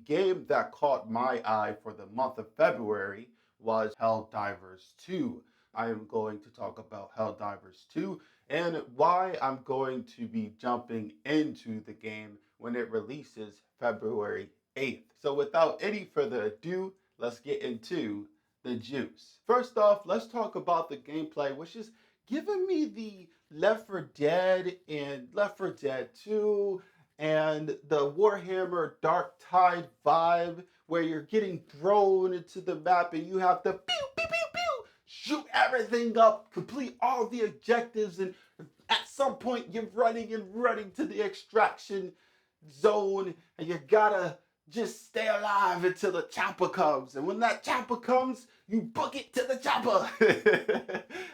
game that caught my eye for the month of February was Helldivers 2. I am going to talk about Helldivers 2 and why I'm going to be jumping into the game when it releases February 8th. So without any further ado, let's get into the juice. First off, let's talk about the gameplay, which is giving me the Left 4 Dead and Left 4 Dead 2 and the Warhammer Dark Tide vibe, where you're getting thrown into the map and you have to pew, pew, pew, pew, shoot everything up, complete all the objectives, and at some point you're running and running to the extraction zone and you gotta just stay alive until the chopper comes. And when that chopper comes, you book it to the chopper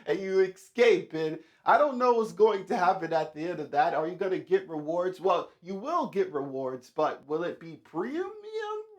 and you escape. And I don't know what's going to happen at the end of that. Are you going to get rewards? Well, you will get rewards, but will it be premium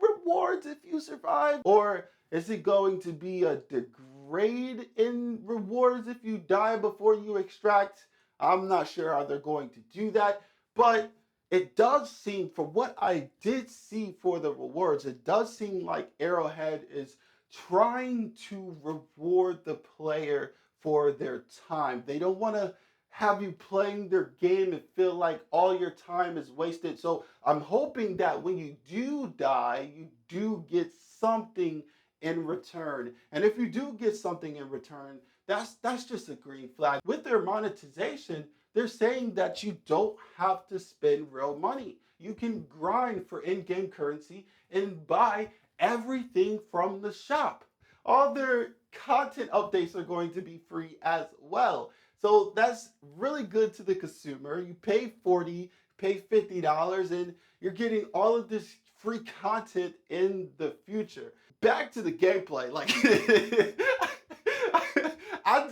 rewards if you survive? Or is it going to be a degrade in rewards if you die before you extract? I'm not sure how they're going to do that, but it does seem, for what I did see for the rewards, it does seem like Arrowhead is trying to reward the player for their time. They don't want to have you playing their game and feel like all your time is wasted. So I'm hoping that when you do die, you do get something in return. And if you do get something in return, that's just a green flag. With their monetization, they're saying that you don't have to spend real money. You can grind for in-game currency and buy everything from the shop. All their content updates are going to be free as well. So that's really good to the consumer. You pay $40, pay $50, and you're getting all of this free content in the future. Back to the gameplay. Like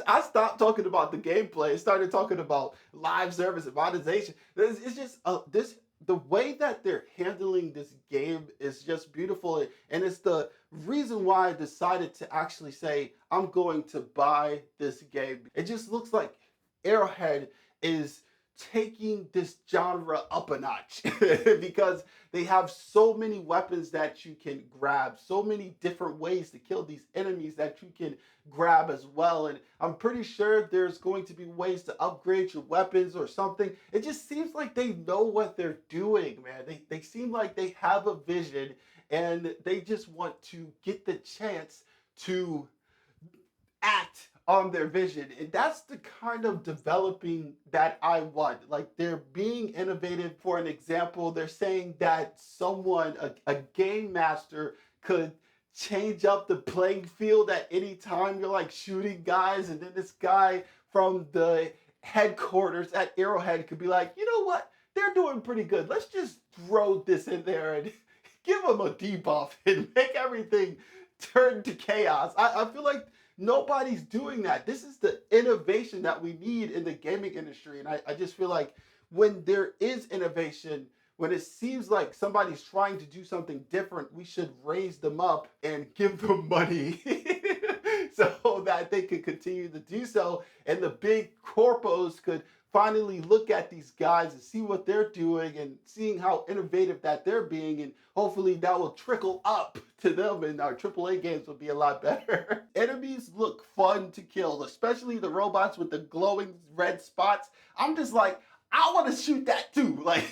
I stopped talking about the gameplay and started talking about live service and monetization. It's just the way that they're handling this game is just beautiful, and it's the reason why I decided to actually say I'm going to buy this game. It just looks like Arrowhead is taking this genre up a notch because they have so many weapons that you can grab, so many different ways to kill these enemies that you can grab as well. And I'm pretty sure there's going to be ways to upgrade your weapons or something. It just seems like they know what they're doing, man. They seem like they have a vision and they just want to get the chance to act on their vision. And that's the kind of developing that I want. Like, they're being innovative. For an example, they're saying that someone, a game master, could change up the playing field at any time. You're like shooting guys, and then this guy from the headquarters at Arrowhead could be like, you know what? They're doing pretty good. Let's just throw this in there and give them a debuff and make everything turn to chaos. I feel like nobody's doing that. This is the innovation that we need in the gaming industry. And I just feel like when there is innovation, when it seems like somebody's trying to do something different, we should raise them up and give them money so that they could continue to do so. And the big corpos could finally look at these guys and see what they're doing and seeing how innovative that they're being, and hopefully that will trickle up to them and our AAA games will be a lot better. Enemies look fun to kill, especially the robots with the glowing red spots. I'm just like, I want to shoot that too. Like,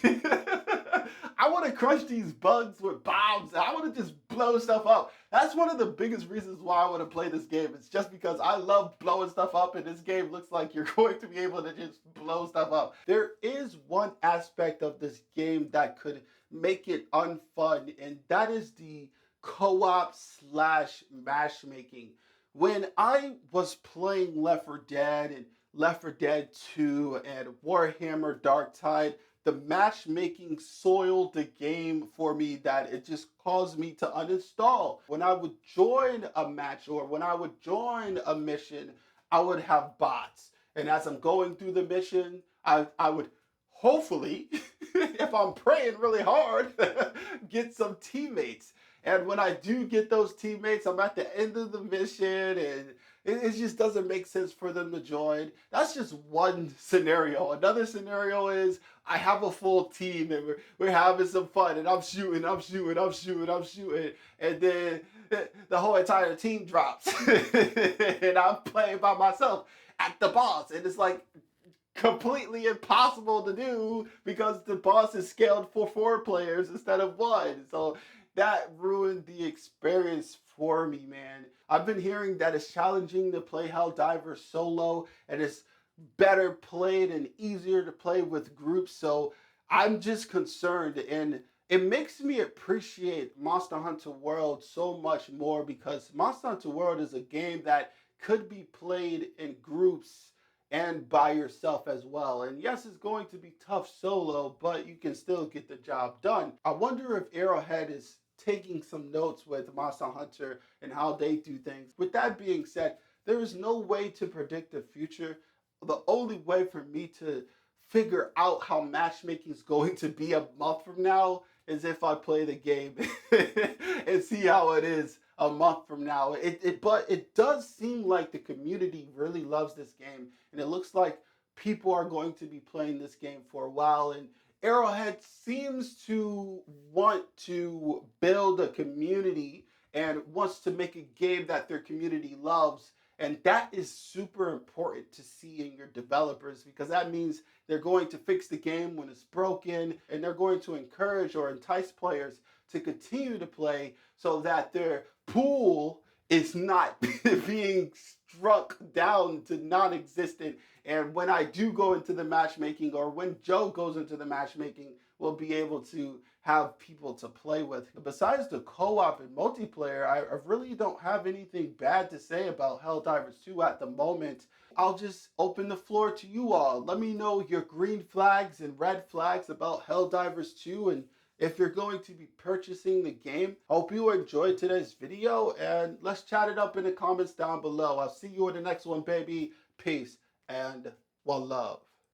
I want to crush these bugs with bombs. I want to just blow stuff up. That's one of the biggest reasons why I want to play this game. It's just because I love blowing stuff up, and this game looks like you're going to be able to just blow stuff up. There is one aspect of this game that could make it unfun, and that is the co-op slash matchmaking. When I was playing Left 4 Dead and Left 4 Dead 2 and Warhammer Dark Tide, the matchmaking soiled the game for me, that it just caused me to uninstall. When I would join a match or when I would join a mission, I would have bots. And as I'm going through the mission, I would hopefully, if I'm praying really hard, get some teammates. And when I do get those teammates, I'm at the end of the mission and it just doesn't make sense for them to join. That's just one scenario. Another scenario is I have a full team and we're having some fun and I'm shooting, and then the whole entire team drops and I'm playing by myself at the boss, and it's like completely impossible to do because the boss is scaled for 4 players instead of one. So that ruined the experience for me, man. I've been hearing that it's challenging to play Helldivers solo and it's better played and easier to play with groups. So I'm just concerned, and it makes me appreciate Monster Hunter World so much more because Monster Hunter World is a game that could be played in groups and by yourself as well. And yes, it's going to be tough solo, but you can still get the job done. I wonder if Arrowhead is taking some notes with Monster Hunter and how they do things. With that being said, there is no way to predict the future. The only way for me to figure out how matchmaking is going to be a month from now is if I play the game and see how it is a month from now. But it does seem like the community really loves this game, and it looks like people are going to be playing this game for a while. And Arrowhead seems to want to build a community and wants to make a game that their community loves. And that is super important to see in your developers because that means they're going to fix the game when it's broken, and they're going to encourage or entice players to continue to play so that their pool is not being struck down to non-existent. And when I do go into the matchmaking, or when Joe goes into the matchmaking, we'll be able to have people to play with. Besides the co-op and multiplayer, I really don't have anything bad to say about Helldivers 2 at the moment. I'll just open the floor to you all. Let me know your green flags and red flags about Helldivers 2 and if you're going to be purchasing the game. Hope you enjoyed today's video, and let's chat it up in the comments down below. I'll see you in the next one, baby. Peace and one love.